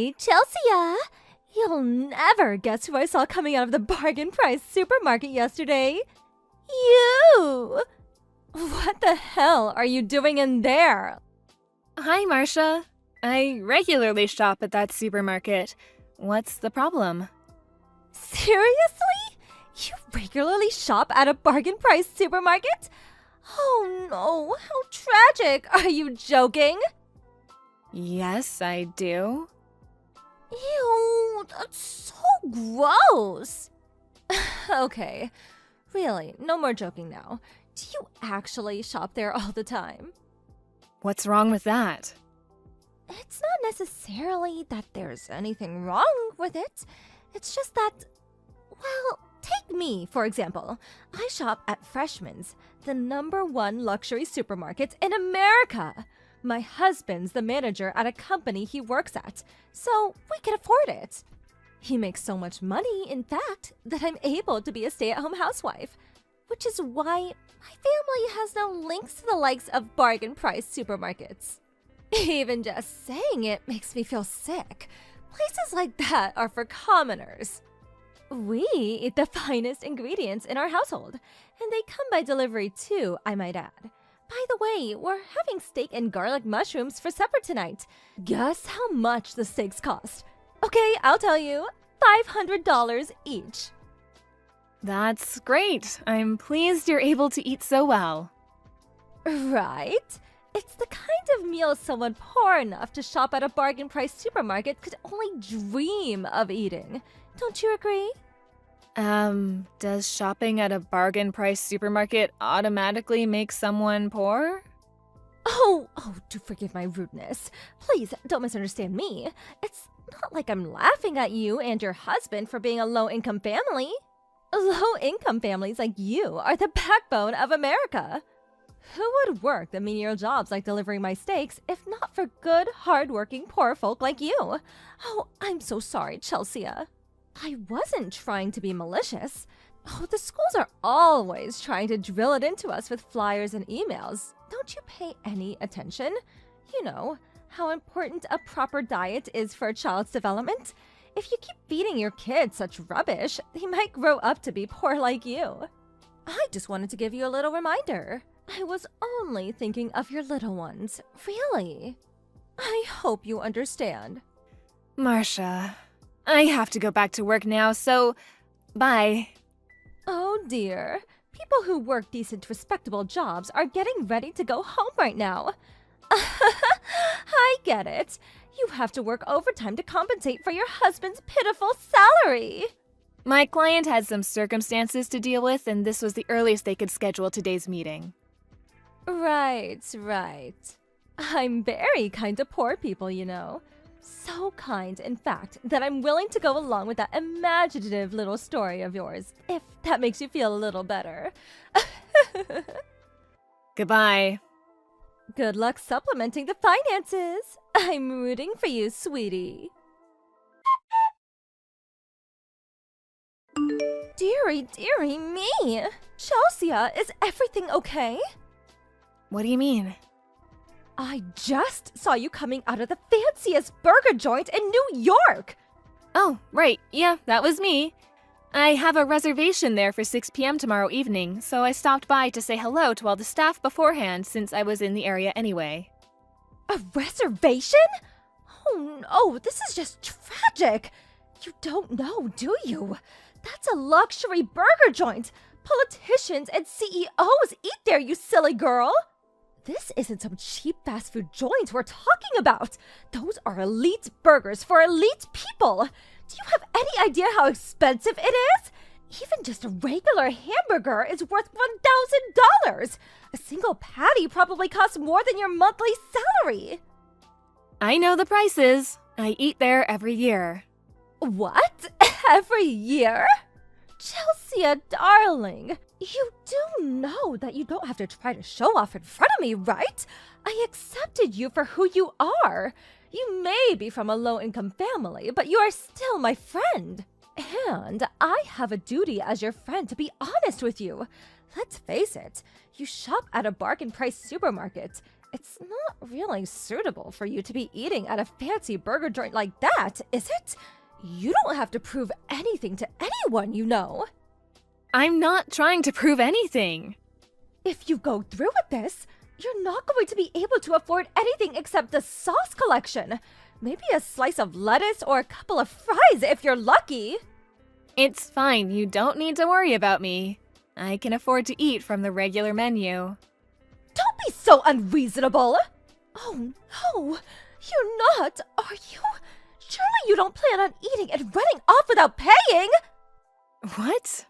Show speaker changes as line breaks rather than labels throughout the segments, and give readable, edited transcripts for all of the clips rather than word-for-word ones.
Hey, Chelsea! You'll never guess who I saw coming out of the bargain price supermarket yesterday. You! What the hell are you doing in there?
Hi, Marcia. I regularly shop at that supermarket. What's the problem?
Seriously? You regularly shop at a bargain price supermarket? Oh no, how tragic. Are you joking?
Yes, I do.
Ew, that's so gross. Okay, really, no more joking now. Do you actually shop there all the time?
What's wrong with that?
It's not necessarily that there's anything wrong with it. It's just that, well, take me, for example. I shop at Freshman's, the #1 luxury supermarket in America. My husband's the manager at a company he works at, so we can afford it. He makes so much money, in fact, that I'm able to be a stay-at-home housewife, which is why my family has no links to the likes of bargain price supermarkets. Even just saying it makes me feel sick. Places like that are for commoners. We eat the finest ingredients in our household, and they come by delivery too, I might add. By the way, we're having steak and garlic mushrooms for supper tonight. Guess how much the steaks cost? Okay, I'll tell you. $500 each.
That's great. I'm pleased you're able to eat so well.
Right? It's the kind of meal someone poor enough to shop at a bargain price supermarket could only dream of eating. Don't you agree?
Does shopping at a bargain price supermarket automatically make someone poor?
Oh, do forgive my rudeness. Please, don't misunderstand me. It's not like I'm laughing at you and your husband for being a low-income family. Low-income families like you are the backbone of America. Who would work the menial jobs like delivering my steaks if not for good, hard-working poor folk like you? Oh, I'm so sorry, Chelsea. I wasn't trying to be malicious. Oh, the schools are always trying to drill it into us with flyers and emails. Don't you pay any attention? You know, how important a proper diet is for a child's development. If you keep feeding your kids such rubbish, they might grow up to be poor like you. I just wanted to give you a little reminder. I was only thinking of your little ones, really. I hope you understand.
Marcia, I have to go back to work now, so bye.
Oh dear. People who work decent, respectable jobs are getting ready to go home right now. I get it. You have to work overtime to compensate for your husband's pitiful salary.
My client had some circumstances to deal with, and this was the earliest they could schedule today's meeting.
Right. I'm very kind to poor people, you know. So kind, in fact, that I'm willing to go along with that imaginative little story of yours, if that makes you feel a little better.
Goodbye.
Good luck supplementing the finances. I'm rooting for you, sweetie. Dearie me! Chelsea, is everything okay?
What do you mean?
I just saw you coming out of the fanciest burger joint in New York!
Oh, right. Yeah, that was me. I have a reservation there for 6 p.m. tomorrow evening, so I stopped by to say hello to all the staff beforehand since I was in the area anyway.
A reservation? Oh no, this is just tragic! You don't know, do you? That's a luxury burger joint! Politicians and CEOs eat there, you silly girl! This isn't some cheap fast food joint we're talking about! Those are elite burgers for elite people! Do you have any idea how expensive it is? Even just a regular hamburger is worth $1,000! A single patty probably costs more than your monthly salary!
I know the prices. I eat there every year.
What? Every year? Chelsea, darling, you do know that you don't have to try to show off in front of me, right? I accepted you for who you are. You may be from a low-income family, but you are still my friend. And I have a duty as your friend to be honest with you. Let's face it, you shop at a bargain price supermarket. It's not really suitable for you to be eating at a fancy burger joint like that, is it? You don't have to prove anything to anyone, you know.
I'm not trying to prove anything.
If you go through with this, you're not going to be able to afford anything except the sauce collection. Maybe a slice of lettuce or a couple of fries if you're lucky.
It's fine, you don't need to worry about me. I can afford to eat from the regular menu.
Don't be so unreasonable! Oh no, you're not, are you? Surely you don't plan on eating and running off without paying?
What?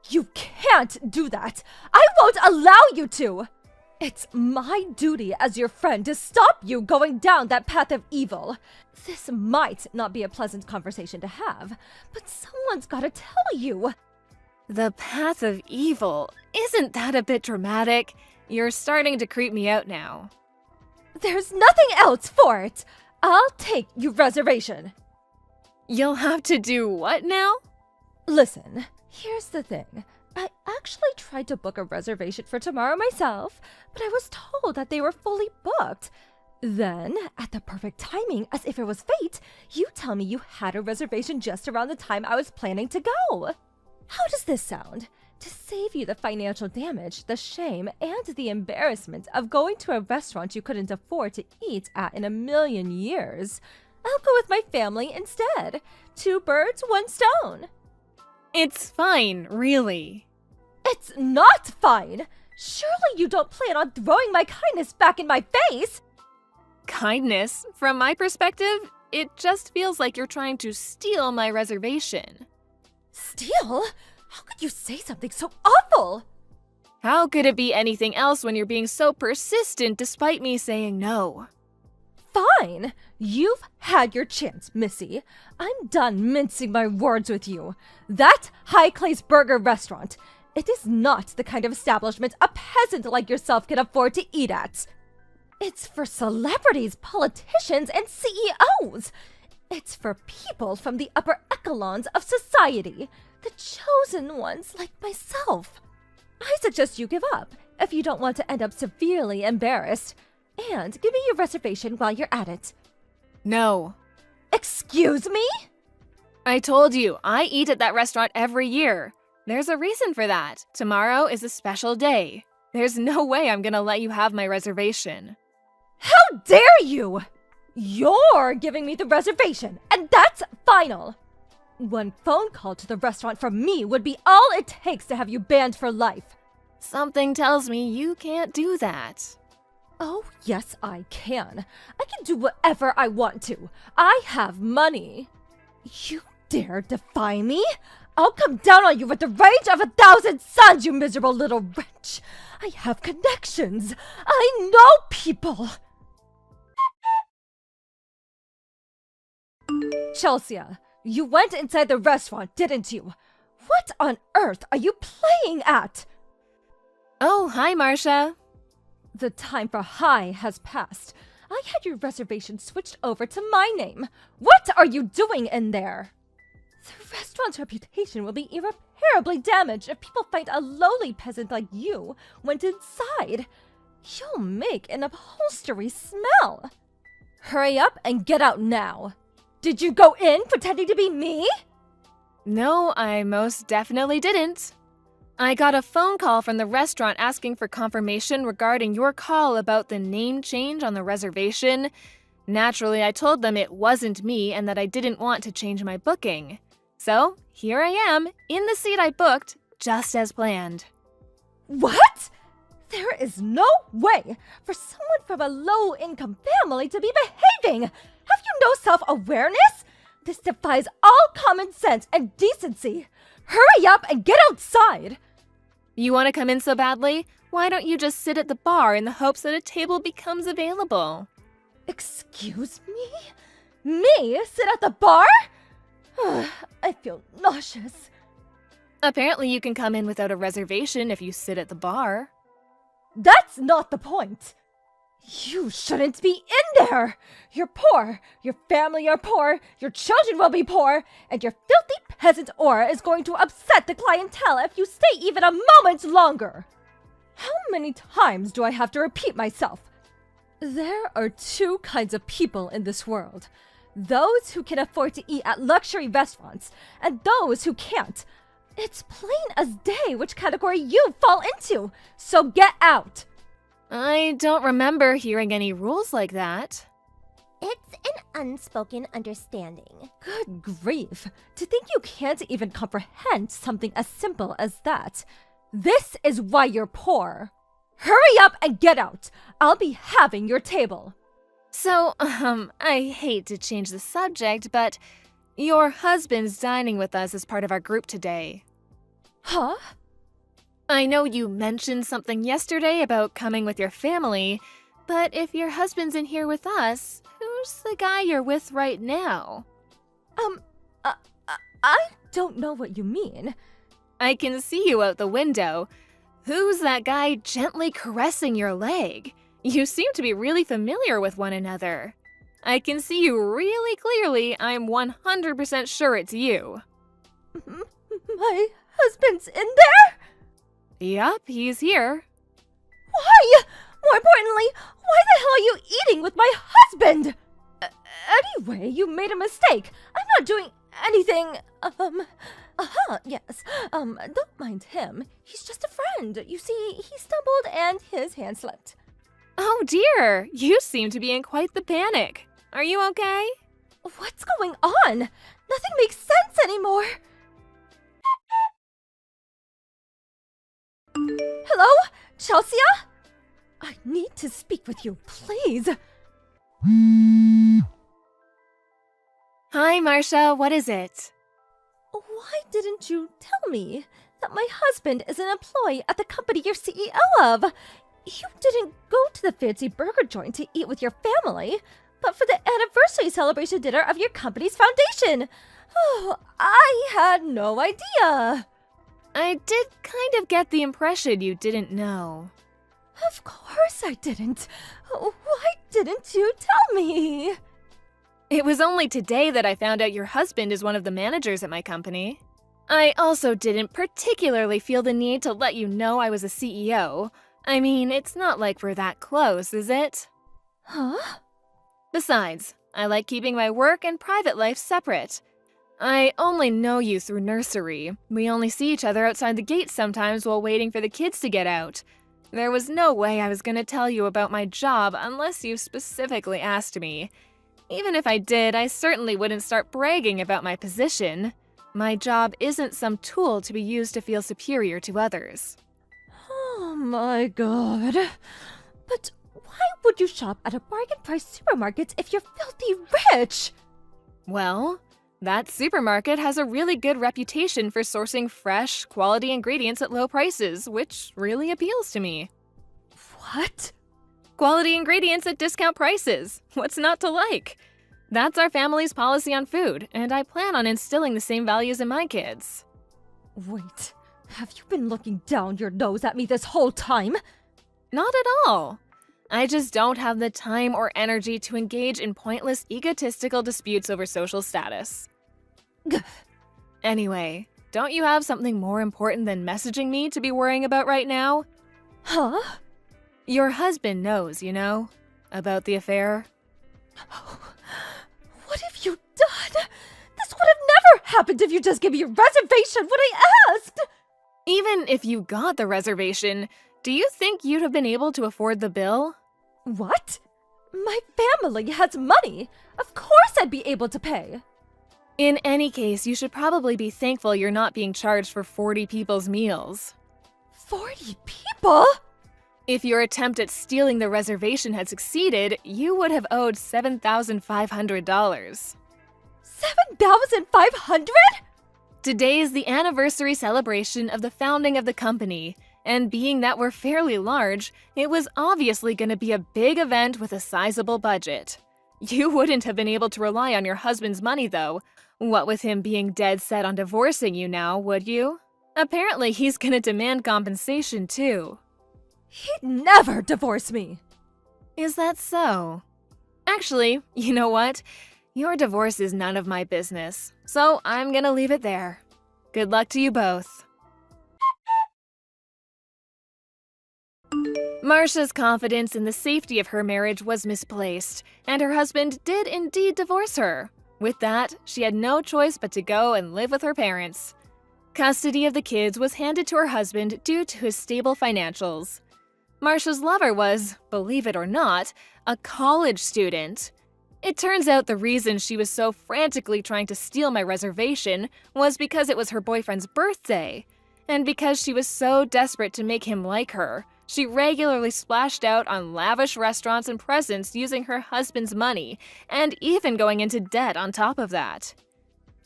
You can't do that! I won't allow you to! It's my duty as your friend to stop you going down that path of evil. This might not be a pleasant conversation to have, but someone's gotta tell you.
The path of evil? Isn't that a bit dramatic? You're starting to creep me out now.
There's nothing else for it. I'll take your reservation.
You'll have to do what now?
Listen, here's the thing. I actually tried to book a reservation for tomorrow myself, but I was told that they were fully booked. Then, at the perfect timing, as if it was fate, you tell me you had a reservation just around the time I was planning to go. How does this sound? To save you the financial damage, the shame, and the embarrassment of going to a restaurant you couldn't afford to eat at in a million years, I'll go with my family instead. 2 birds, 1 stone.
It's fine, really.
It's not fine! Surely you don't plan on throwing my kindness back in my face!
Kindness? From my perspective, it just feels like you're trying to steal my reservation.
Steal? How could you say something so awful?
How could it be anything else when you're being so persistent despite me saying no?
Fine! You've had your chance, Missy. I'm done mincing my words with you. That high-class burger restaurant, it is not the kind of establishment a peasant like yourself can afford to eat at. It's for celebrities, politicians, and CEOs. It's for people from the upper echelons of society, the chosen ones like myself. I suggest you give up if you don't want to end up severely embarrassed. And give me your reservation while you're at it.
No.
Excuse me?
I told you, I eat at that restaurant every year. There's a reason for that. Tomorrow is a special day. There's no way I'm gonna let you have my reservation.
How dare you! You're giving me the reservation, and that's final. 1 phone call to the restaurant from me would be all it takes to have you banned for life.
Something tells me you can't do that.
Oh, yes, I can. I can do whatever I want to. I have money. You dare defy me? I'll come down on you with the rage of 1,000 suns, you miserable little wretch. I have connections. I know people. Chelsea, you went inside the restaurant, didn't you? What on earth are you playing at?
Oh, hi, Marcia.
The time for hi has passed. I had your reservation switched over to my name. What are you doing in there? The restaurant's reputation will be irreparably damaged if people find a lowly peasant like you went inside. You'll make an upholstery smell. Hurry up and get out now. Did you go in pretending to be me?
No, I most definitely didn't. I got a phone call from the restaurant asking for confirmation regarding your call about the name change on the reservation. Naturally, I told them it wasn't me and that I didn't want to change my booking. So, here I am, in the seat I booked, just as planned.
What? There is no way for someone from a low-income family to be behaving! Have you no self-awareness? This defies all common sense and decency. Hurry up and get outside!
You want to come in so badly? Why don't you just sit at the bar in the hopes that a table becomes available?
Excuse me? Me sit at the bar? I feel nauseous.
Apparently you can come in without a reservation if you sit at the bar.
That's not the point. You shouldn't be in there! You're poor, your family are poor, your children will be poor, and your filthy peasant aura is going to upset the clientele if you stay even a moment longer! How many times do I have to repeat myself? There are two kinds of people in this world. Those who can afford to eat at luxury restaurants, and those who can't. It's plain as day which category you fall into, so get out!
I don't remember hearing any rules like that.
It's an unspoken understanding.
Good grief. To think you can't even comprehend something as simple as that. This is why you're poor. Hurry up and get out! I'll be having your table.
So, I hate to change the subject, but your husband's dining with us as part of our group today.
Huh?
I know you mentioned something yesterday about coming with your family, but if your husband's in here with us, who's the guy you're with right now?
I don't know what you mean.
I can see you out the window. Who's that guy gently caressing your leg? You seem to be really familiar with one another. I can see you really clearly. I'm 100% sure it's you.
My husband's in there?
Yup, he's here.
Why? More importantly, why the hell are you eating with my husband? Anyway, you made a mistake. I'm not doing anything, yes. Don't mind him. He's just a friend. You see, he stumbled and his hand slipped.
Oh dear, you seem to be in quite the panic. Are you okay?
What's going on? Nothing makes sense anymore. Hello? Chelsea? I need to speak with you, please.
Hi, Marcia, what is it?
Why didn't you tell me that my husband is an employee at the company you're CEO of? You didn't go to the fancy burger joint to eat with your family, but for the anniversary celebration dinner of your company's foundation. Oh, I had no idea.
I did kind of get the impression you didn't know.
Of course I didn't. Why didn't you tell me?
It was only today that I found out your husband is one of the managers at my company. I also didn't particularly feel the need to let you know I was a CEO. I mean, it's not like we're that close, is it?
Huh?
Besides, I like keeping my work and private life separate. I only know you through nursery. We only see each other outside the gate sometimes while waiting for the kids to get out. There was no way I was going to tell you about my job unless you specifically asked me. Even if I did, I certainly wouldn't start bragging about my position. My job isn't some tool to be used to feel superior to others.
Oh my god. But why would you shop at a bargain price supermarket if you're filthy rich?
Well, that supermarket has a really good reputation for sourcing fresh, quality ingredients at low prices, which really appeals to me.
What?
Quality ingredients at discount prices. What's not to like? That's our family's policy on food, and I plan on instilling the same values in my kids.
Wait, have you been looking down your nose at me this whole time?
Not at all. I just don't have the time or energy to engage in pointless egotistical disputes over social status. Anyway, don't you have something more important than messaging me to be worrying about right now?
Huh?
Your husband knows, you know, about the affair.
What have you done? This would have never happened if you just gave me a reservation when I asked!
Even if you got the reservation, do you think you'd have been able to afford the bill?
What? My family has money. Of course I'd be able to pay.
In any case, you should probably be thankful you're not being charged for 40 people's meals.
40 people?
If your attempt at stealing the reservation had succeeded, you would have owed $7,500.
7,500?
Today is the anniversary celebration of the founding of the company, and being that we're fairly large, it was obviously going to be a big event with a sizable budget. You wouldn't have been able to rely on your husband's money, though. What with him being dead set on divorcing you now, would you? Apparently, he's going to demand compensation, too.
He'd never divorce me.
Is that so? Actually, you know what? Your divorce is none of my business, so I'm gonna leave it there. Good luck to you both. Marcia's confidence in the safety of her marriage was misplaced, and her husband did indeed divorce her. With that, she had no choice but to go and live with her parents. Custody of the kids was handed to her husband due to his stable financials. Marcia's lover was, believe it or not, a college student. It turns out the reason she was so frantically trying to steal my reservation was because it was her boyfriend's birthday. And because she was so desperate to make him like her, she regularly splashed out on lavish restaurants and presents using her husband's money, and even going into debt on top of that.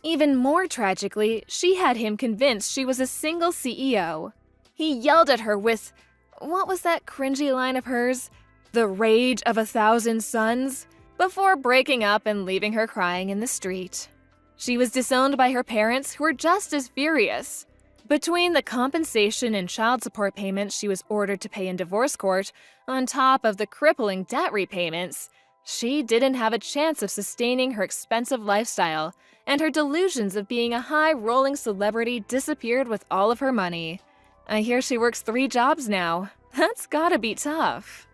Even more tragically, she had him convinced she was a single CEO. He yelled at her with, what was that cringy line of hers? The rage of 1,000 suns? Before breaking up and leaving her crying in the street. She was disowned by her parents, who were just as furious. Between the compensation and child support payments she was ordered to pay in divorce court, on top of the crippling debt repayments, she didn't have a chance of sustaining her expensive lifestyle, and her delusions of being a high-rolling celebrity disappeared with all of her money. I hear she works 3 jobs now. That's gotta be tough.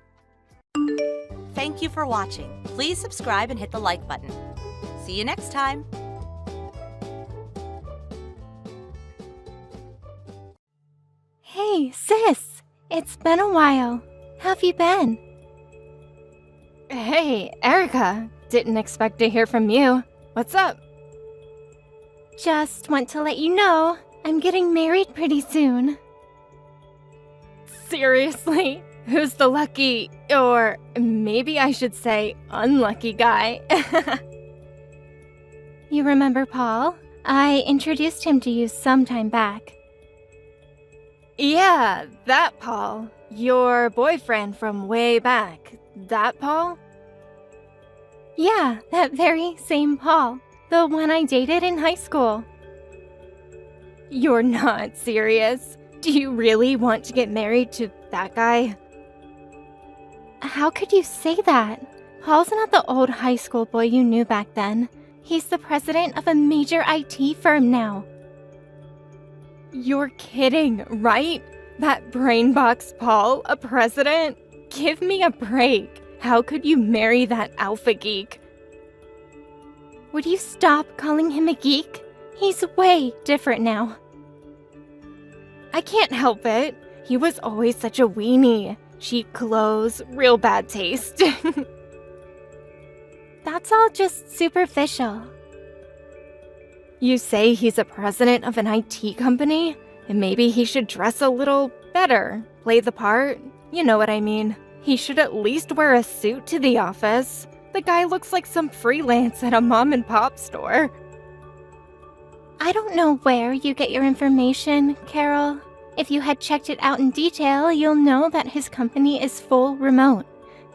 Thank you for watching. Please subscribe and hit the like button. See you next time.
Hey, sis! It's been a while. How've you been?
Hey, Erica. Didn't expect to hear from you. What's up?
Just want to let you know, I'm getting married pretty soon.
Seriously? Who's the lucky, or maybe I should say unlucky guy?
You remember Paul? I introduced him to you some time back.
Yeah, that Paul. Your boyfriend from way back. That Paul?
Yeah, that very same Paul. The one I dated in high school.
You're not serious? Do you really want to get married to that guy?
How could you say that? Paul's not the old high school boy you knew back then. He's the president of a major IT firm now.
You're kidding, right? That brainbox Paul, a president? Give me a break. How could you marry that alpha geek?
Would you stop calling him a geek? He's way different now.
I can't help it. He was always such a weenie. Cheap clothes, real bad taste.
That's all just superficial.
You say he's a president of an IT company? And maybe he should dress a little better, play the part. You know what I mean. He should at least wear a suit to the office. The guy looks like some freelance at a mom-and-pop store.
I don't know where you get your information, Carol. If you had checked it out in detail, you'll know that his company is full remote.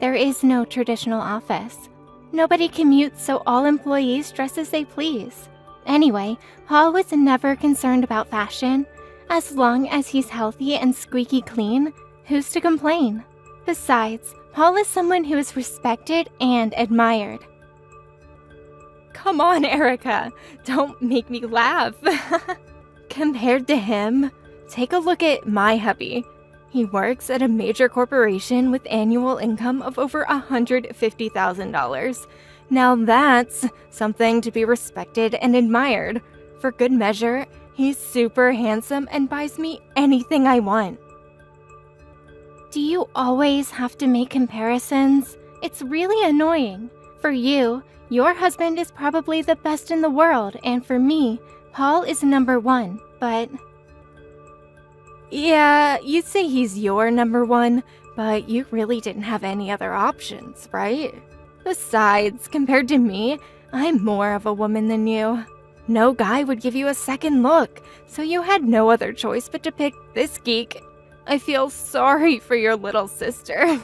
There is no traditional office. Nobody commutes, so all employees dress as they please. Anyway, Paul was never concerned about fashion. As long as he's healthy and squeaky clean, who's to complain? Besides, Paul is someone who is respected and admired.
Come on, Erica. Don't make me laugh. Compared to him, take a look at my hubby. He works at a major corporation with annual income of over $150,000. Now that's something to be respected and admired. For good measure, he's super handsome and buys me anything I want.
Do you always have to make comparisons? It's really annoying. For you, your husband is probably the best in the world, and for me, Paul is number 1, but...
Yeah, you'd say he's your number 1, but you really didn't have any other options, right? Besides, compared to me, I'm more of a woman than you. No guy would give you a second look, so you had no other choice but to pick this geek. I feel sorry for your little sister.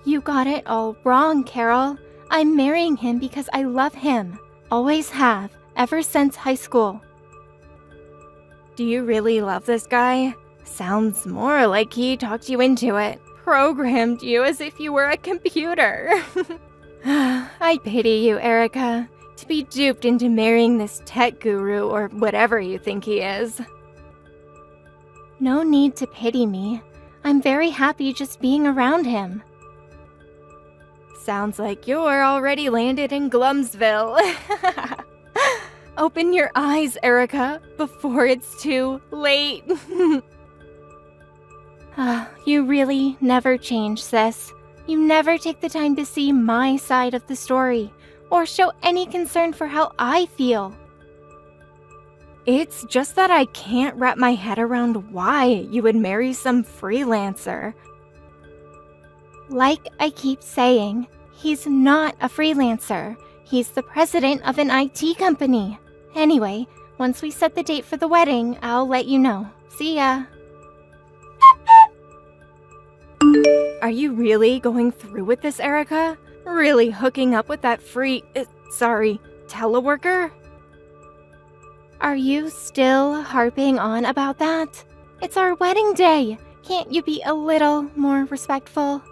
You got it all wrong, Carol. I'm marrying him because I love him. Always have, ever since high school.
Do you really love this guy? Sounds more like he talked you into it. Programmed you as if you were a computer. I pity you, Erica. To be duped into marrying this tech guru or whatever you think he is.
No need to pity me. I'm very happy just being around him.
Sounds like you're already landed in Glumsville. Open your eyes, Erica, before it's too late.
You really never change, sis. You never take the time to see my side of the story, or show any concern for how I feel.
It's just that I can't wrap my head around why you would marry some freelancer.
Like I keep saying, he's not a freelancer. He's the president of an IT company. Anyway, once we set the date for the wedding, I'll let you know. See ya.
Are you really going through with this, Erica? Really hooking up with that teleworker?
Are you still harping on about that? It's our wedding day. Can't you be a little more respectful?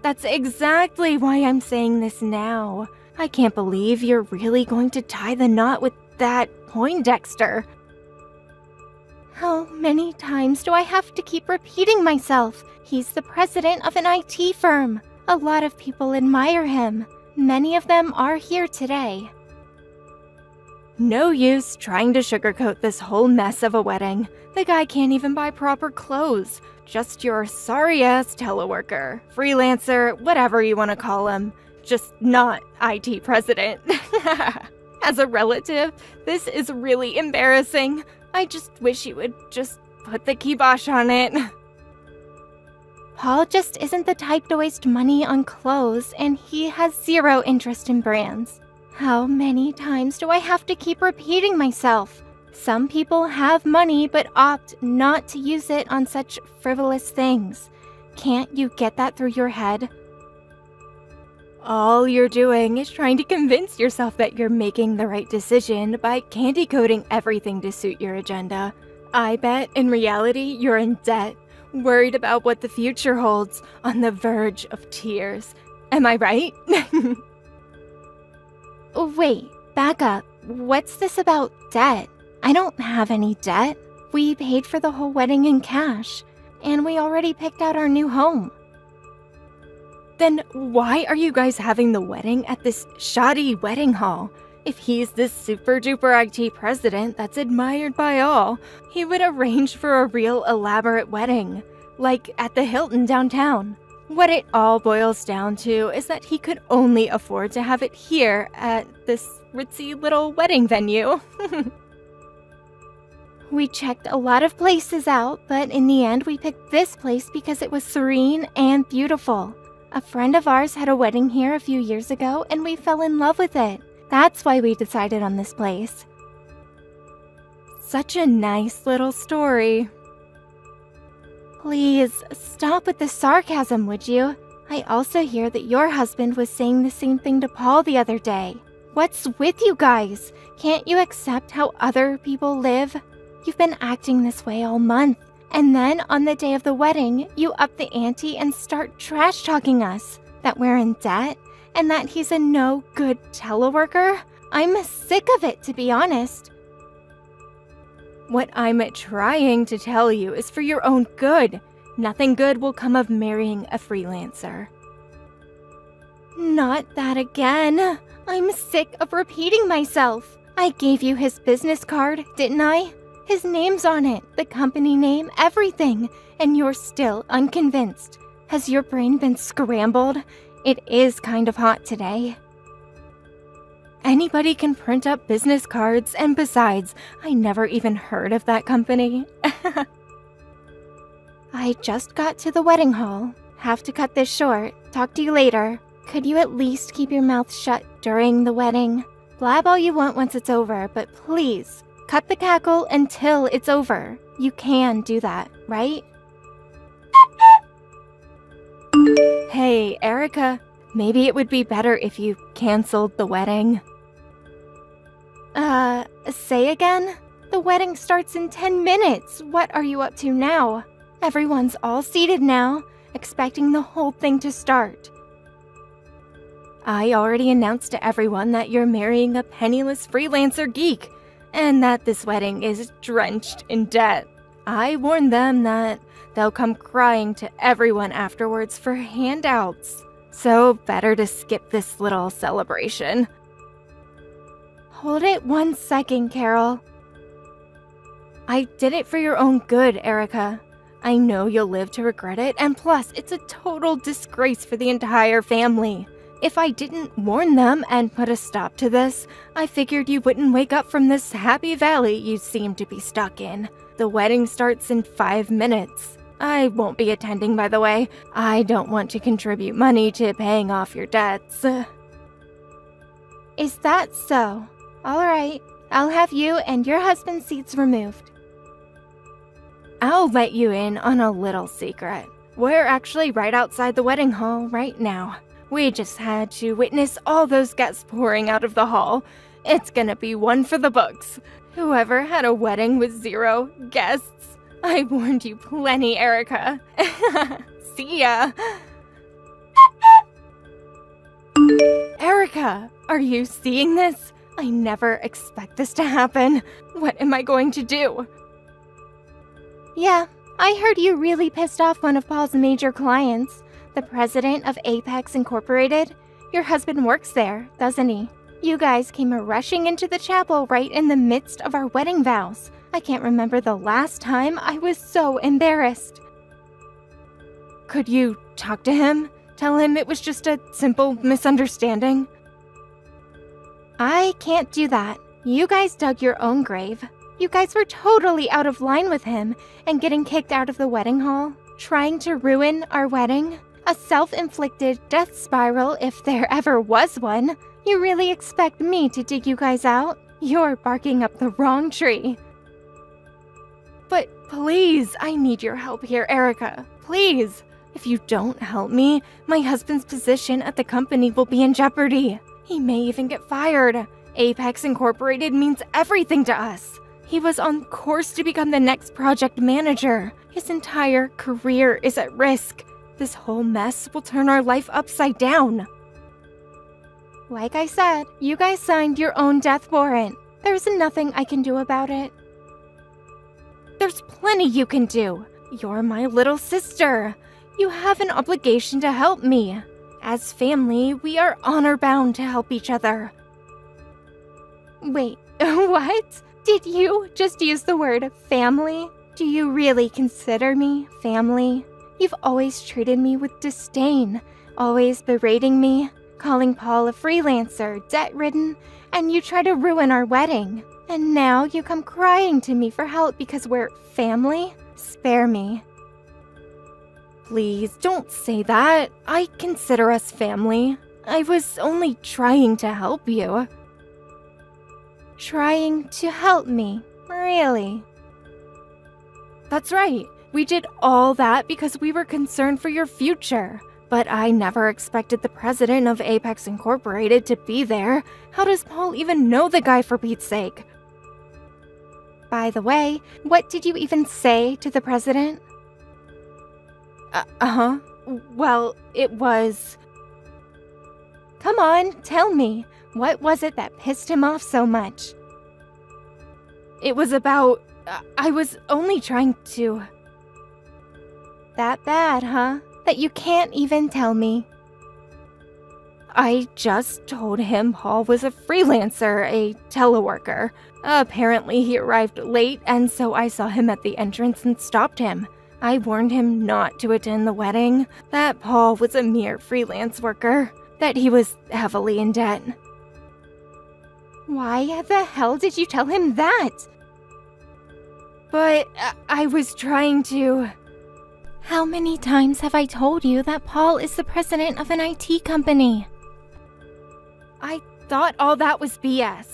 That's exactly why I'm saying this now. I can't believe you're really going to tie the knot with that Poindexter.
How many times do I have to keep repeating myself? He's the president of an IT firm. A lot of people admire him. Many of them are here today.
No use trying to sugarcoat this whole mess of a wedding. The guy can't even buy proper clothes. Just your sorry-ass teleworker, freelancer, whatever you want to call him. Just not IT president. As a relative, this is really embarrassing. I just wish you would just put the kibosh on it.
Paul just isn't the type to waste money on clothes, and he has zero interest in brands. How many times do I have to keep repeating myself? Some people have money but opt not to use it on such frivolous things. Can't you get that through your head?
All you're doing is trying to convince yourself that you're making the right decision by candy coating everything to suit your agenda. I bet in reality you're in debt, worried about what the future holds, on the verge of tears. Am I right?
Wait, back up. What's this about debt? I don't have any debt. We paid for the whole wedding in cash, and we already picked out our new home.
Then why are you guys having the wedding at this shoddy wedding hall? If he's this super-duper IT president that's admired by all, he would arrange for a real elaborate wedding, like at the Hilton downtown. What it all boils down to is that he could only afford to have it here at this ritzy little wedding venue.
We checked a lot of places out, but in the end we picked this place because it was serene and beautiful. A friend of ours had a wedding here a few years ago, and we fell in love with it. That's why we decided on this place.
Such a nice little story.
Please, stop with the sarcasm, would you? I also hear that your husband was saying the same thing to Paul the other day. What's with you guys? Can't you accept how other people live? You've been acting this way all month. And then on the day of the wedding, you up the ante and start trash-talking us. That we're in debt, and that he's a no-good teleworker. I'm sick of it, to be honest.
What I'm trying to tell you is for your own good. Nothing good will come of marrying a freelancer.
Not that again. I'm sick of repeating myself. I gave you his business card, didn't I? His name's on it, the company name, everything, and you're still unconvinced. Has your brain been scrambled? It is kind of hot today.
Anybody can print up business cards, and besides, I never even heard of that company.
I just got to the wedding hall. Have to cut this short. Talk to you later. Could you at least keep your mouth shut during the wedding? Blab all you want once it's over, but please, cut the cackle until it's over. You can do that, right?
Hey, Erica, maybe it would be better if you canceled the wedding.
Say again? The wedding starts in 10 minutes. What are you up to now? Everyone's all seated now, expecting the whole thing to start.
I already announced to everyone that you're marrying a penniless freelancer geek, and that this wedding is drenched in debt. I warned them that they'll come crying to everyone afterwards for handouts. So better to skip this little celebration. Hold it 1 second, Carol. I did it for your own good, Erica. I know you'll live to regret it, and plus, it's a total disgrace for the entire family. If I didn't warn them and put a stop to this, I figured you wouldn't wake up from this happy valley you seem to be stuck in. The wedding starts in 5 minutes. I won't be attending, by the way. I don't want to contribute money to paying off your debts.
Is that so? All right, I'll have you and your husband's seats removed.
I'll let you in on a little secret. We're actually right outside the wedding hall right now. We just had to witness all those guests pouring out of the hall. It's gonna be one for the books. Whoever had a wedding with 0 guests. I warned you plenty, Erica. See ya. Erica, are you seeing this? I never expect this to happen. What am I going to do?
Yeah, I heard you really pissed off one of Paul's major clients, the president of Apex Incorporated. Your husband works there, doesn't he? You guys came rushing into the chapel right in the midst of our wedding vows. I can't remember the last time I was so embarrassed.
Could you talk to him? Tell him it was just a simple misunderstanding?
I can't do that. You guys dug your own grave. You guys were totally out of line with him and getting kicked out of the wedding hall, trying to ruin our wedding. A self-inflicted death spiral if there ever was one. You really expect me to dig you guys out? You're barking up the wrong tree.
But please, I need your help here, Erica. Please. If you don't help me, my husband's position at the company will be in jeopardy. He may even get fired. Apex Incorporated means everything to us. He was on course to become the next project manager. His entire career is at risk. This whole mess will turn our life upside down.
Like I said, you guys signed your own death warrant. There's nothing I can do about it.
There's plenty you can do. You're my little sister. You have an obligation to help me. As family, we are honor-bound to help each other.
Wait, what? Did you just use the word family? Do you really consider me family? You've always treated me with disdain, always berating me, calling Paul a freelancer, debt-ridden, and you try to ruin our wedding. And now you come crying to me for help because we're family? Spare me.
Please, don't say that. I consider us family. I was only trying to help you.
Trying to help me? Really?
That's right. We did all that because we were concerned for your future. But I never expected the president of Apex Incorporated to be there. How does Paul even know the guy, for Pete's sake?
By the way, what did you even say to the president?
Well, it was...
Come on, tell me. What was it that pissed him off so much?
It was about... I was only trying to...
That bad, huh? That you can't even tell me.
I just told him Paul was a freelancer, a teleworker. Apparently he arrived late, and so I saw him at the entrance and stopped him. I warned him not to attend the wedding, that Paul was a mere freelance worker, that he was heavily in debt.
Why the hell did you tell him that?
But I was trying to...
How many times have I told you that Paul is the president of an IT company?
I thought all that was BS.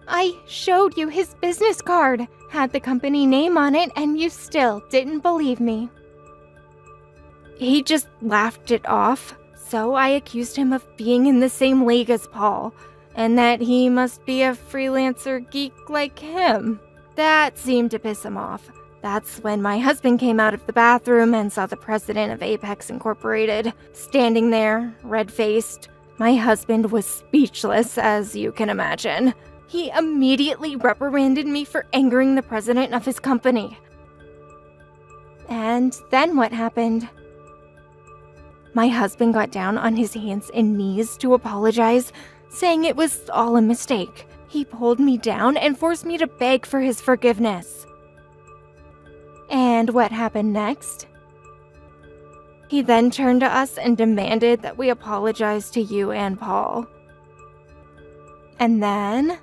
I showed you his business card, had the company name on it, and you still didn't believe me.
He just laughed it off, so I accused him of being in the same league as Paul, and that he must be a freelancer geek like him. That seemed to piss him off. That's when my husband came out of the bathroom and saw the president of Apex Incorporated standing there, red-faced. My husband was speechless, as you can imagine. He immediately reprimanded me for angering the president of his company. And then what happened? My husband got down on his hands and knees to apologize, saying it was all a mistake. He pulled me down and forced me to beg for his forgiveness. And what happened next? He then turned to us and demanded that we apologize to you and Paul. And then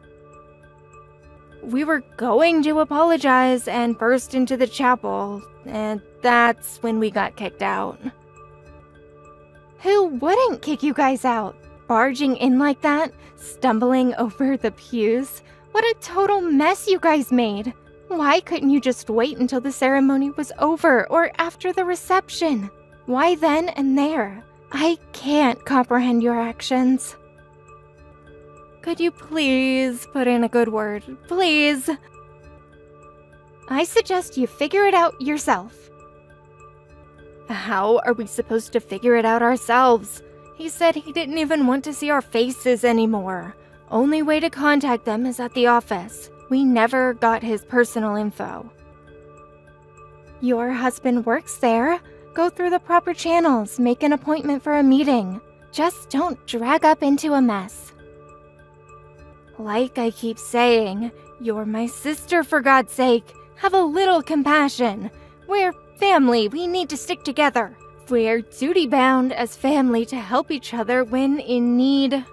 we were going to apologize and burst into the chapel, and that's when we got kicked out. Who wouldn't kick you guys out? Barging in like that, stumbling over the pews. What a total mess you guys made. Why couldn't you just wait until the ceremony was over or after the reception? Why then and there? I can't comprehend your actions. Could you please put in a good word? Please? I suggest you figure it out yourself. How are we supposed to figure it out ourselves? He said he didn't even want to see our faces anymore. Only way to contact them is at the office. We never got his personal info. Your husband works there. Go through the proper channels, make an appointment for a meeting. Just don't drag up into a mess. Like I keep saying, you're my sister, for God's sake. Have a little compassion. We're family, we need to stick together. We're duty-bound as family to help each other when in need.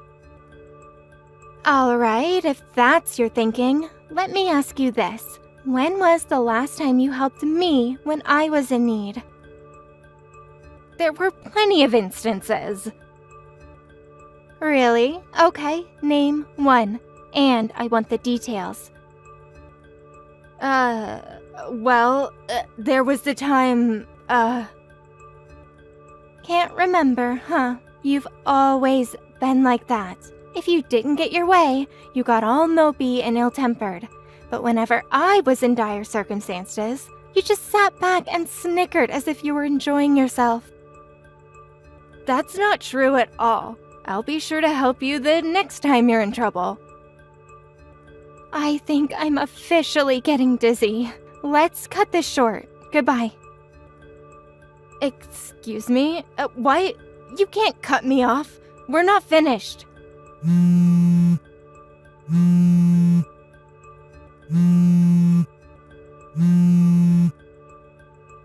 Alright, if that's your thinking, let me ask you this. When was the last time you helped me when I was in need? There were plenty of instances. Really? Okay, name one. And I want the details. There was the time, Can't remember, huh? You've always been like that. If you didn't get your way, you got all mopey and ill-tempered. But whenever I was in dire circumstances, you just sat back and snickered as if you were enjoying yourself. That's not true at all. I'll be sure to help you the next time you're in trouble. I think I'm officially getting dizzy. Let's cut this short. Goodbye. Excuse me? Why? You can't cut me off. We're not finished.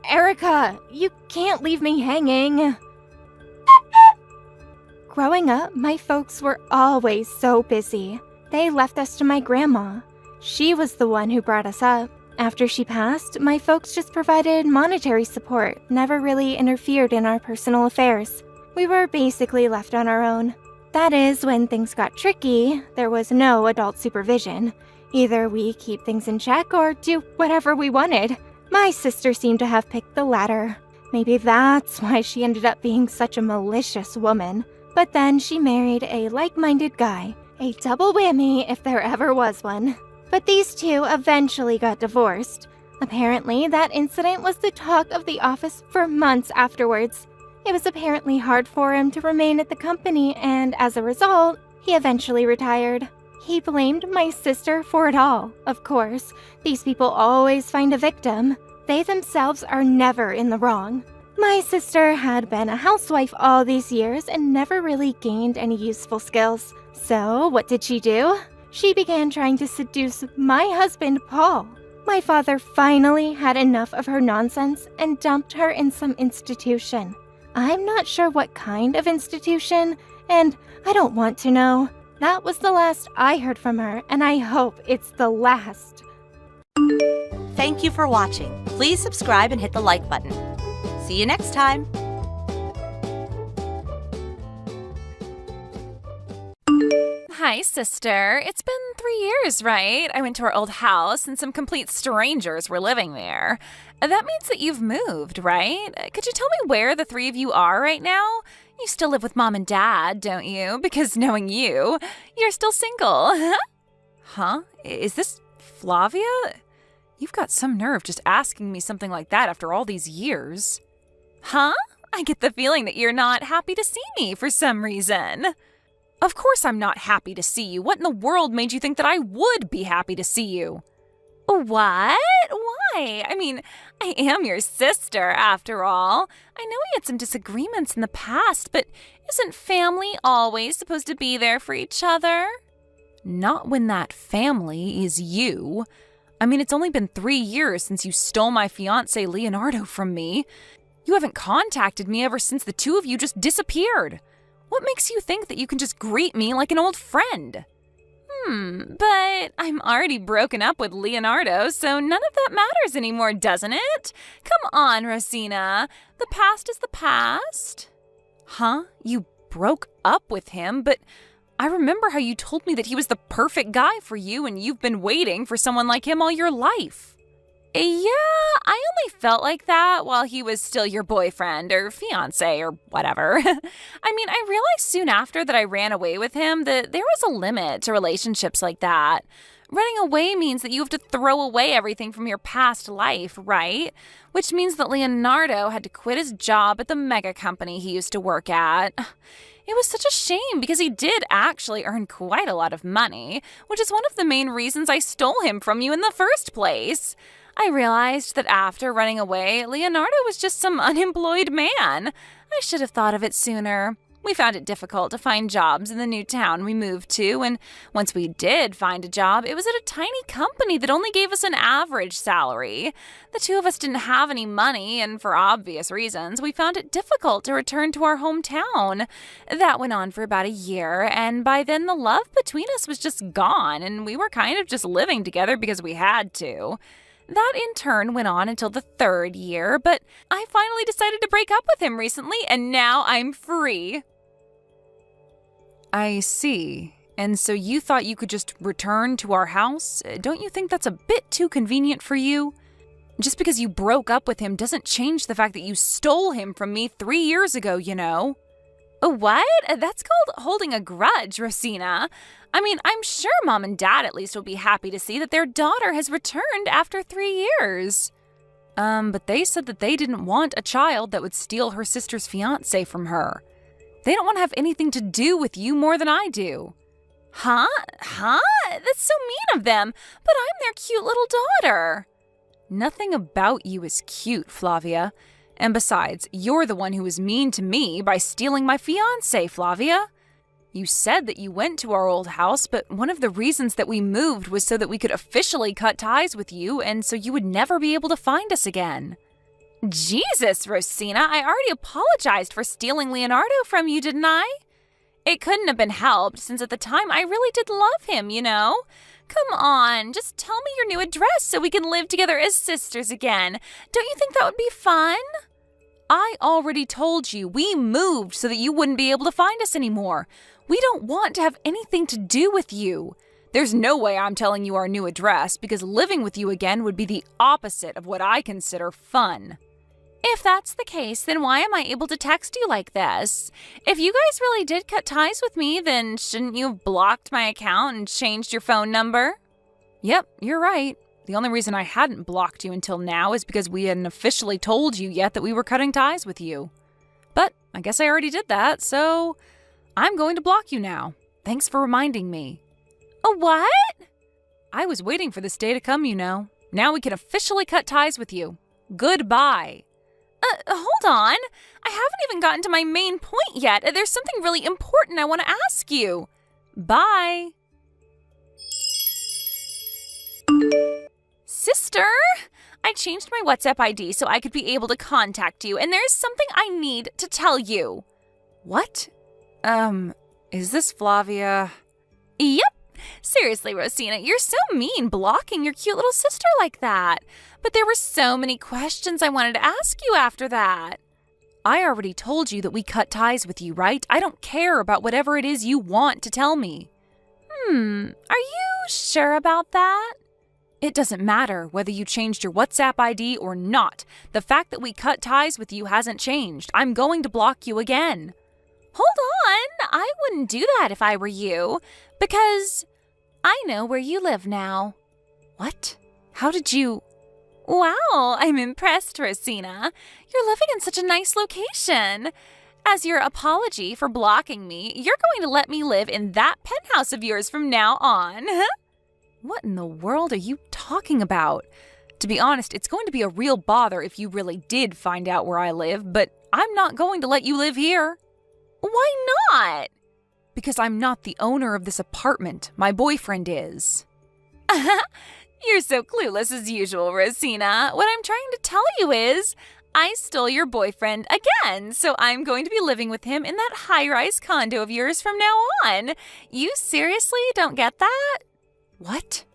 Erica, you can't leave me hanging. Growing up, my folks were always so busy. They left us to my grandma. She was the one who brought us up. After she passed, my folks just provided monetary support, never really interfered in our personal affairs. We were basically left on our own. That is, when things got tricky, there was no adult supervision. Either we keep things in check or do whatever we wanted. My sister seemed to have picked the latter. Maybe that's why she ended up being such a malicious woman. But then she married a like-minded guy. A double whammy if there ever was one. But these two eventually got divorced. Apparently, that incident was the talk of the office for months afterwards. It was apparently hard for him to remain at the company, and as a result, he eventually retired. He blamed my sister for it all. Of course, these people always find a victim. They themselves are never in the wrong. My sister had been a housewife all these years and never really gained any useful skills. So, what did she do? She began trying to seduce my husband, Paul. My father finally had enough of her nonsense and dumped her in some institution. I'm not sure what kind of institution, and I don't want to know. That was the last I heard from her, and I hope it's the last.
Thank you for watching. Please subscribe and hit the like button. See you next time.
Hi, sister. It's been 3 years, right? I went to our old house and some complete strangers were living there. That means that you've moved, right? Could you tell me where the three of you are right now? You still live with mom and dad, don't you? Because knowing you, you're still single. Huh? Is this Flavia? You've got some nerve just asking me something like that after all these years. Huh? I get the feeling that you're not happy to see me for some reason. Of course I'm not happy to see you. What in the world made you think that I would be happy to see you? What? Why? I mean, I am your sister, after all. I know we had some disagreements in the past, but isn't family always supposed to be there for each other? Not when that family is you. I mean, it's only been 3 years since you stole my fiancé Leonardo from me. You haven't contacted me ever since the two of you just disappeared. What makes you think that you can just greet me like an old friend? But I'm already broken up with Leonardo, so none of that matters anymore, doesn't it? Come on, Rosina. The past is the past. Huh? You broke up with him, but I remember how you told me that he was the perfect guy for you and you've been waiting for someone like him all your life. Yeah, I only felt like that while he was still your boyfriend or fiancé or whatever. I mean, I realized soon after that I ran away with him that there was a limit to relationships like that. Running away means that you have to throw away everything from your past life, right? Which means that Leonardo had to quit his job at the mega company he used to work at. It was such a shame because he did actually earn quite a lot of money, which is one of the main reasons I stole him from you in the first place. I realized that after running away, Leonardo was just some unemployed man. I should have thought of it sooner. We found it difficult to find jobs in the new town we moved to, and once we did find a job, it was at a tiny company that only gave us an average salary. The two of us didn't have any money, and for obvious reasons, we found it difficult to return to our hometown. That went on for about a year, and by then the love between us was just gone, and we were kind of just living together because we had to. That in turn went on until the 3rd year, but I finally decided to break up with him recently, and now I'm free. I see. And so you thought you could just return to our house? Don't you think that's a bit too convenient for you? Just because you broke up with him doesn't change the fact that you stole him from me 3 years ago, you know. What? That's called holding a grudge, Rosina. I mean, I'm sure Mom and Dad at least will be happy to see that their daughter has returned after 3 years. But they said that they didn't want a child that would steal her sister's fiancé from her. They don't want to have anything to do with you more than I do. Huh? That's so mean of them, but I'm their cute little daughter. Nothing about you is cute, Flavia. And besides, you're the one who was mean to me by stealing my fiancé, Flavia. You said that you went to our old house, but one of the reasons that we moved was so that we could officially cut ties with you and so you would never be able to find us again. Jesus, Rosina, I already apologized for stealing Leonardo from you, didn't I? It couldn't have been helped, since at the time I really did love him, you know? Come on, just tell me your new address so we can live together as sisters again. Don't you think that would be fun? I already told you we moved so that you wouldn't be able to find us anymore. We don't want to have anything to do with you. There's no way I'm telling you our new address because living with you again would be the opposite of what I consider fun. If that's the case, then why am I able to text you like this? If you guys really did cut ties with me, then shouldn't you have blocked my account and changed your phone number? Yep, you're right. The only reason I hadn't blocked you until now is because we hadn't officially told you yet that we were cutting ties with you. But I guess I already did that, so I'm going to block you now. Thanks for reminding me. A what? I was waiting for this day to come, you know. Now we can officially cut ties with you. Goodbye. Hold on. I haven't even gotten to my main point yet. There's something really important I want to ask you. Bye. Sister, I changed my WhatsApp ID so I could be able to contact you, and there's something I need to tell you. What? Is this Flavia? Yep. Seriously, Rosina, you're so mean blocking your cute little sister like that. But there were so many questions I wanted to ask you after that. I already told you that we cut ties with you, right? I don't care about whatever it is you want to tell me. Are you sure about that? It doesn't matter whether you changed your WhatsApp ID or not. The fact that we cut ties with you hasn't changed. I'm going to block you again. Hold on, I wouldn't do that if I were you, because I know where you live now. What? How did you? Wow, I'm impressed, Rosina. You're living in such a nice location. As your apology for blocking me, you're going to let me live in that penthouse of yours from now on. What in the world are you talking about? To be honest, it's going to be a real bother if you really did find out where I live, but I'm not going to let you live here. Why not? Because I'm not the owner of this apartment. My boyfriend is. You're so clueless as usual, Rosina. What I'm trying to tell you is, I stole your boyfriend again, so I'm going to be living with him in that high-rise condo of yours from now on. You seriously don't get that? What?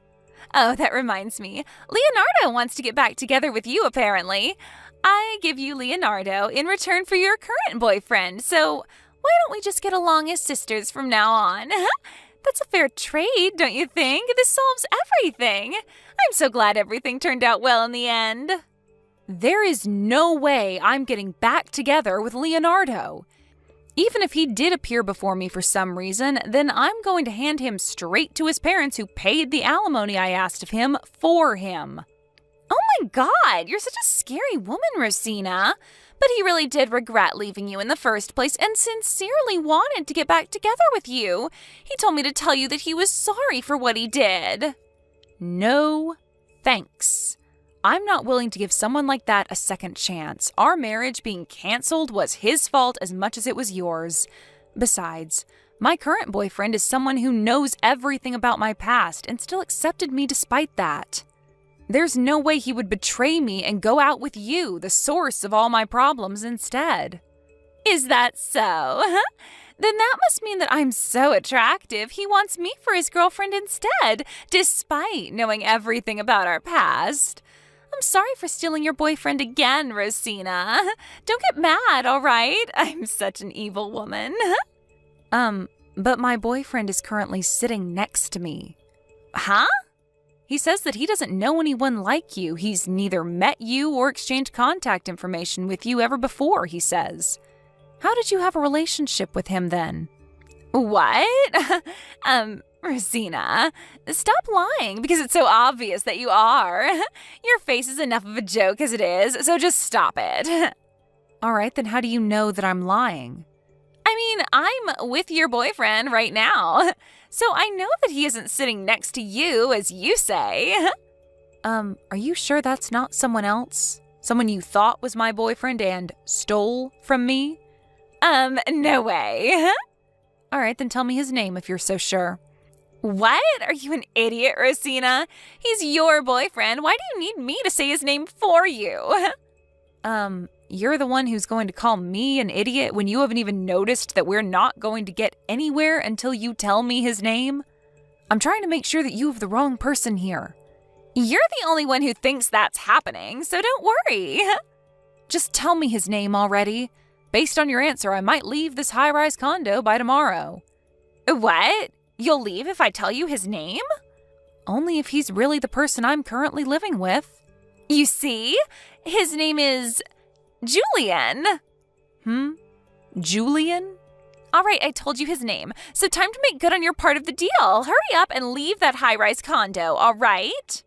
Oh, that reminds me. Leonardo wants to get back together with you, apparently. I give you Leonardo in return for your current boyfriend, so why don't we just get along as sisters from now on? That's a fair trade, don't you think? This solves everything. I'm so glad everything turned out well in the end. There is no way I'm getting back together with Leonardo. Even if he did appear before me for some reason, then I'm going to hand him straight to his parents who paid the alimony I asked of him for him. Oh my God, you're such a scary woman, Rosina. But he really did regret leaving you in the first place and sincerely wanted to get back together with you. He told me to tell you that he was sorry for what he did. No, thanks. I'm not willing to give someone like that a second chance. Our marriage being canceled was his fault as much as it was yours. Besides, my current boyfriend is someone who knows everything about my past and still accepted me despite that. There's no way he would betray me and go out with you, the source of all my problems, instead. Is that so? Then that must mean that I'm so attractive he wants me for his girlfriend instead, despite knowing everything about our past. I'm sorry for stealing your boyfriend again, Rosina. Don't get mad, all right? I'm such an evil woman. But my boyfriend is currently sitting next to me. Huh? He says that he doesn't know anyone like you. He's neither met you or exchanged contact information with you ever before, he says. How did you have a relationship with him then? What? Rosina, stop lying because it's so obvious that you are. Your face is enough of a joke as it is, so just stop it. All right, then how do you know that I'm lying? I mean, I'm with your boyfriend right now, so I know that he isn't sitting next to you, as you say. Are you sure that's not someone else? Someone you thought was my boyfriend and stole from me? No way. All right, then tell me his name if you're so sure. What? Are you an idiot, Rosina? He's your boyfriend. Why do you need me to say his name for you? You're the one who's going to call me an idiot when you haven't even noticed that we're not going to get anywhere until you tell me his name? I'm trying to make sure that you have the wrong person here. You're the only one who thinks that's happening, so don't worry. Just tell me his name already. Based on your answer, I might leave this high-rise condo by tomorrow. What? You'll leave if I tell you his name? Only if he's really the person I'm currently living with. You see? His name is Julian. Julian? All right, I told you his name. So time to make good on your part of the deal. Hurry up and leave that high-rise condo, all right?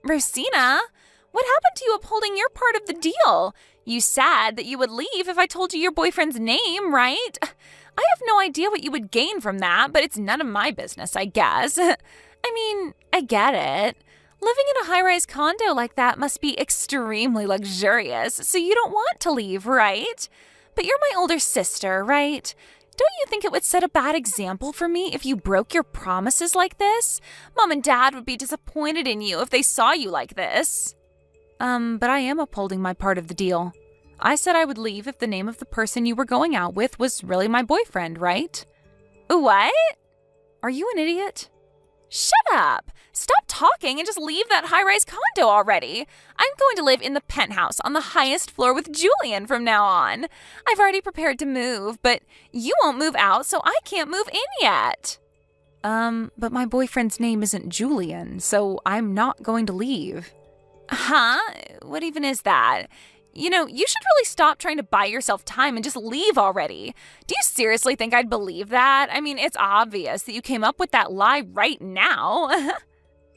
Rosina, what happened to you upholding your part of the deal? You said that you would leave if I told you your boyfriend's name, right? I have no idea what you would gain from that, but it's none of my business, I guess. I mean, I get it. Living in a high-rise condo like that must be extremely luxurious, so you don't want to leave, right? But you're my older sister, right? Don't you think it would set a bad example for me if you broke your promises like this? Mom and Dad would be disappointed in you if they saw you like this. But I am upholding my part of the deal. I said I would leave if the name of the person you were going out with was really my boyfriend, right? What? Are you an idiot? Shut up! Stop talking and just leave that high-rise condo already. I'm going to live in the penthouse on the highest floor with Julian from now on. I've already prepared to move, but you won't move out, so I can't move in yet. But my boyfriend's name isn't Julian, so I'm not going to leave. Huh? What even is that? You know, you should really stop trying to buy yourself time and just leave already. Do you seriously think I'd believe that? I mean, it's obvious that you came up with that lie right now.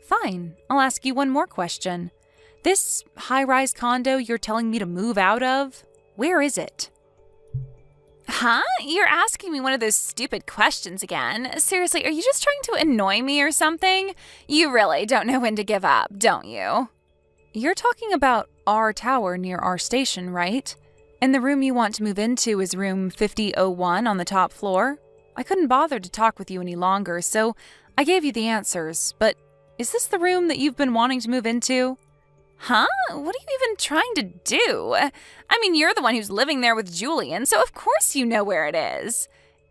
Fine, I'll ask you one more question. This high-rise condo you're telling me to move out of, where is it? Huh? You're asking me one of those stupid questions again. Seriously, are you just trying to annoy me or something? You really don't know when to give up, don't you? You're talking about our tower near our station, right? And the room you want to move into is room 5001 on the top floor? I couldn't bother to talk with you any longer, so I gave you the answers. But is this the room that you've been wanting to move into? Huh? What are you even trying to do? I mean, you're the one who's living there with Julian, so of course you know where it is.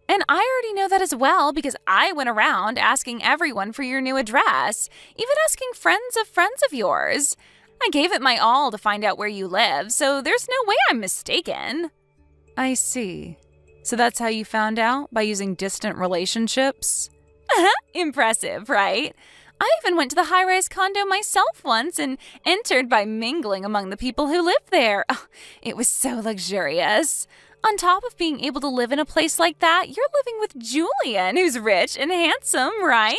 And I already know that as well because I went around asking everyone for your new address, even asking friends of yours. I gave it my all to find out where you live, so there's no way I'm mistaken. I see. So that's how you found out? By using distant relationships? Impressive, right? I even went to the high-rise condo myself once and entered by mingling among the people who live there. Oh, it was so luxurious. On top of being able to live in a place like that, you're living with Julian, who's rich and handsome, right?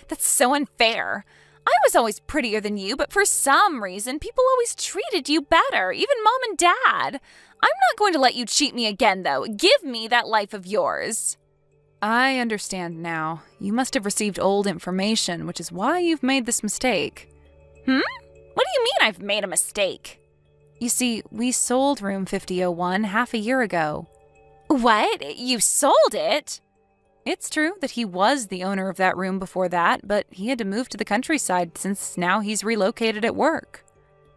That's so unfair. I was always prettier than you, but for some reason, people always treated you better, even Mom and Dad. I'm not going to let you cheat me again, though. Give me that life of yours. I understand now. You must have received old information, which is why you've made this mistake. What do you mean I've made a mistake? You see, we sold room 5001 half a year ago. What? You sold it? It's true that he was the owner of that room before that, but he had to move to the countryside since now he's relocated at work.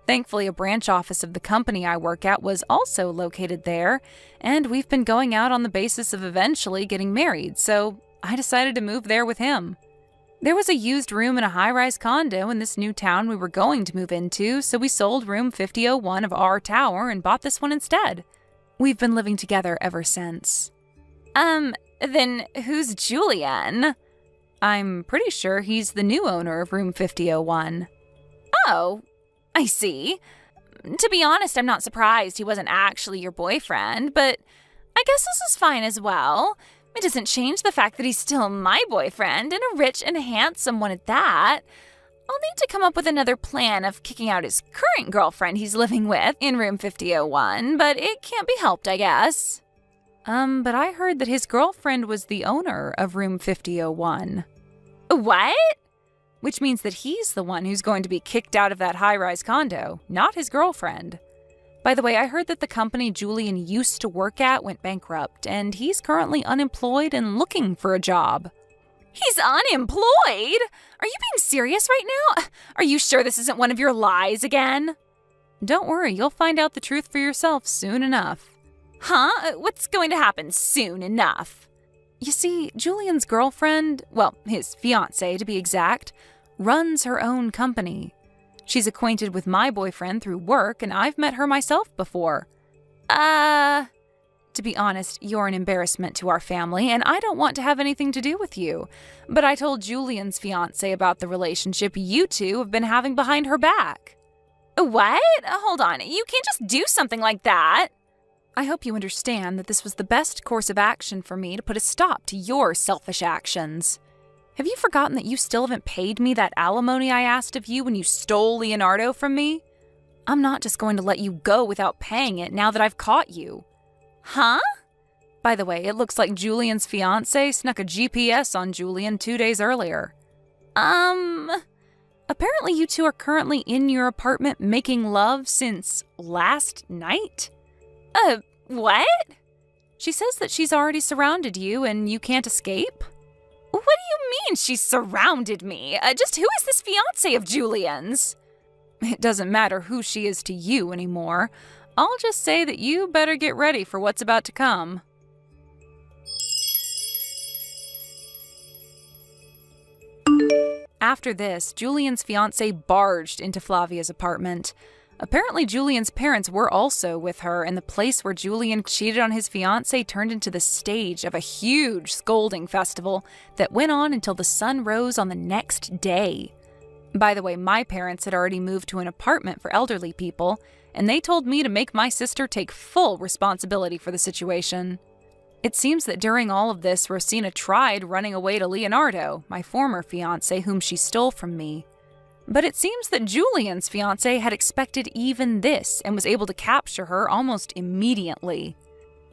Thankfully, a branch office of the company I work at was also located there, and we've been going out on the basis of eventually getting married, so I decided to move there with him. There was a used room in a high-rise condo in this new town we were going to move into, so we sold room 5001 of our tower and bought this one instead. We've been living together ever since. Then who's Julian? I'm pretty sure he's the new owner of room 5001. Oh, I see. To be honest, I'm not surprised he wasn't actually your boyfriend, but I guess this is fine as well. It doesn't change the fact that he's still my boyfriend, and a rich and handsome one at that. I'll need to come up with another plan of kicking out his current girlfriend he's living with in room 5001, but it can't be helped, I guess. But I heard that his girlfriend was the owner of room 5001. What? Which means that he's the one who's going to be kicked out of that high-rise condo, not his girlfriend. By the way, I heard that the company Julian used to work at went bankrupt, and he's currently unemployed and looking for a job. He's unemployed? Are you being serious right now? Are you sure this isn't one of your lies again? Don't worry, you'll find out the truth for yourself soon enough. Huh? What's going to happen soon enough? You see, Julian's girlfriend, well, his fiancée to be exact, runs her own company. She's acquainted with my boyfriend through work, and I've met her myself before. To be honest, you're an embarrassment to our family, and I don't want to have anything to do with you. But I told Julian's fiancé about the relationship you two have been having behind her back. What? Hold on, you can't just do something like that. I hope you understand that this was the best course of action for me to put a stop to your selfish actions. Have you forgotten that you still haven't paid me that alimony I asked of you when you stole Leonardo from me? I'm not just going to let you go without paying it now that I've caught you. Huh? By the way, it looks like Julian's fiancé snuck a GPS on Julian 2 days earlier. Apparently you two are currently in your apartment making love since last night? What? She says that she's already surrounded you and you can't escape? What do you mean she's surrounded me? Just who is this fiancé of Julian's? It doesn't matter who she is to you anymore. I'll just say that you better get ready for what's about to come. After this, Julian's fiancé barged into Flavia's apartment. Apparently, Julian's parents were also with her, and the place where Julian cheated on his fiancée turned into the stage of a huge scolding festival that went on until the sun rose on the next day. By the way, my parents had already moved to an apartment for elderly people, and they told me to make my sister take full responsibility for the situation. It seems that during all of this, Rosina tried running away to Leonardo, my former fiancé whom she stole from me. But it seems that Julian's fiancé had expected even this and was able to capture her almost immediately.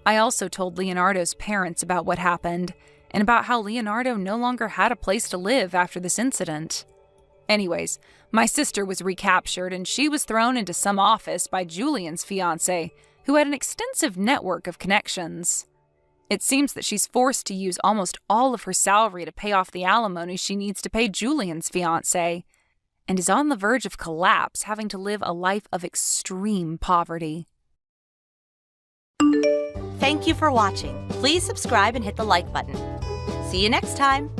I also told Leonardo's parents about what happened and about how Leonardo no longer had a place to live after this incident. Anyways, my sister was recaptured and she was thrown into some office by Julian's fiancé, who had an extensive network of connections. It seems that she's forced to use almost all of her salary to pay off the alimony she needs to pay Julian's fiancé, and is on the verge of collapse, having to live a life of extreme poverty.
Thank you for watching. Please subscribe and hit the like button. See you next time.